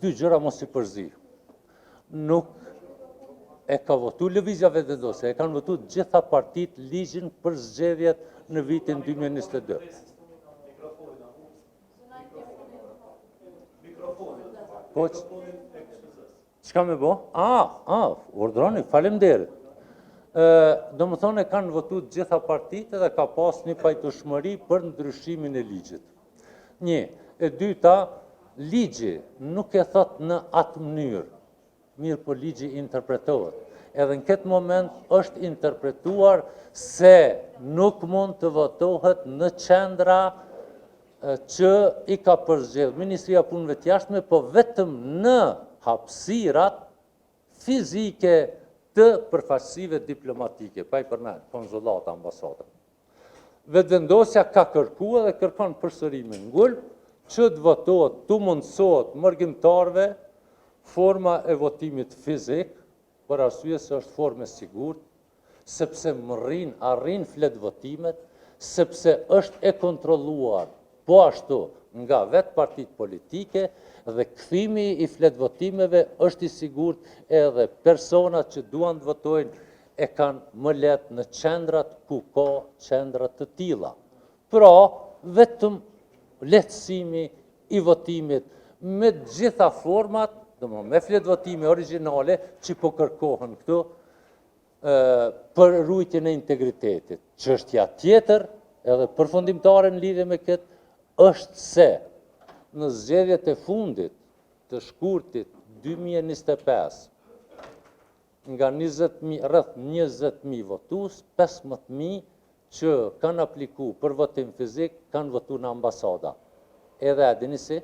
dy gjëra mos i përzi. Nuk e ka votu lëvizja vendosëse, e kanë votu gjitha partit ligjin për zgjedhjet në vitin 2022. Po, çka me bo? Ordroni, faleminderit. Do më thonë e kanë votu gjitha partit dhe ka pas një pajtueshmëri për ndryshimin e ligjit. Një, e dyta, ligji nuk e thot në atë mënyrë, mirë po ligji interpretohet. Edhe në këtë moment është interpretuar se nuk mund të votohet në qendra që i ka përzgjedhur Ministria e Punëve të Jashtme, po vetëm në hapësirat fizike të përfaqësive diplomatike, pa i përmend konsullat, ambasada. Vetëvendosja ka kërkuar dhe kërkon përsëri me ngulm që të votohet, të mundësohet mërgjimtarve forma e votimit fizik, për arsye se është formë e sigurt, sepse arrin flet votimet, sepse është e kontrolluar po ashtu nga vetë partitë politike dhe kthimi i flet votimeve është i sigurt edhe personat që duan të votojnë e kanë më lehtë në qendrat ku ka qendra të tilla. Pra, vetëm lehtësimi i votimit me të gjitha format, me flet votime origjinale që po kërkohen këtu për ruajtjen e integritetit. Çështja tjetër, edhe përfundimtare në lidhje me këtë, është se në zgjedhjet e fundit të shkurtit 2025, nga rreth 20.000 votues, 15.000 që kanë apliku për votim fizik, kanë votu në ambasada. Edhe a dini si,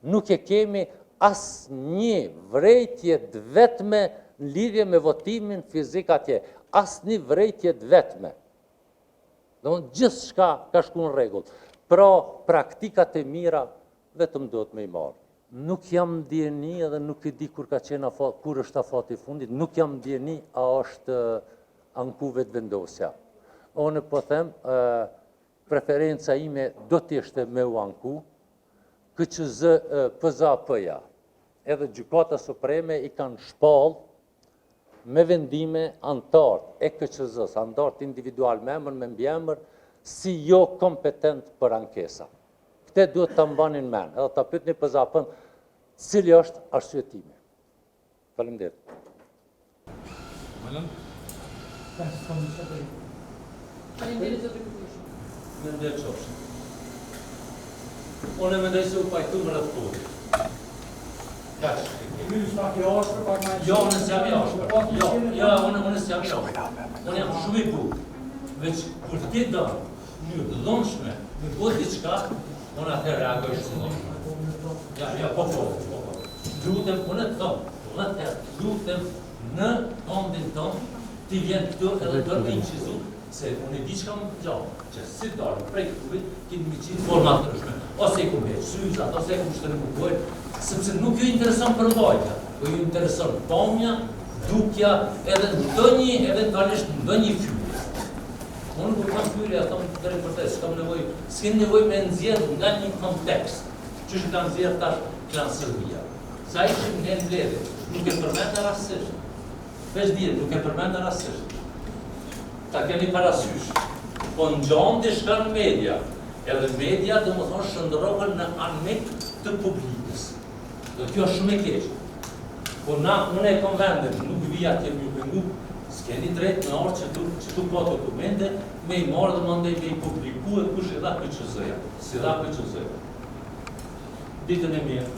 nuk e kemi asnjë vrejtje të vetme në lidhje me votimin fizik atje. Asnjë vrejtje të vetme. Gjithçka ka shku në rregull. Pra, praktikat e mira vetëm do të me i marë. Nuk jam ndjeni edhe nuk e di kur ka qenë kur është afati i fundit, nuk jam ndjeni a është anku vetëvendosja. Unë po them, preferenca ime do t'ishte me u anku, KQZ PZAP-ja, edhe Gjykata Supreme i kanë shpall me vendime antartë e KQZ-s, antartë individual me emër, me mbiemër, si jo kompetent për ankesa. Këte duhet të mbanin men, edhe të pyetni PZAP-n, cili është arsyetimi. Faleminderit. Faleminderit zotëri Kukushi. Mendet qofshin. Unë e mendoj se u pajtu më rreth kohës. Kaç? Jo, unë s'jam i ashpër. Jo, unë s'jam i ashpër. Unë jam shumë i bukur. Veç kur ti do në dhomshme, në bëj diçka, unë atë reagoj shumë. Ja, po. Lutem, unë të them, lutem në ondin tonë, ti vjen këtu edhe do të incizu, se unë e di çka më gjallë, që si dalë prej këtuvit, kemi mi qitë format të rëshme. Ose i kumë heqë syzat, ose i kumë shtërë më bojë, sepse nuk ju intereson përvojtja, po ju intereson pamja, dukja, edhe ndonjë, eventualisht ndonjë fytyrë. Unë kur kam fytyrë, thonë drejt për te, s'kem nevojë me nxjerr nga një kontekst, që është kanë nxjerr tash klanë Serbia. Sa ishim në mbledhje, nuk e përmenda rastësisht. 5 ditë, nuk e përmenda rastësisht. Ta keni parasysh. Po në gjonë diçka në media, edhe media dhe më thonë shëndrohen në anek të publikës. Dhe kjo është shumë e keqë. Po unë e kom vendin, nuk vija kemi ju pengu, s'keni drejt në orë që tu po dokumente, me i marrë dhe mandej me i publiku e kush i dha KQZ-ja. Si dha KQZ-ja. Ditën e mirë.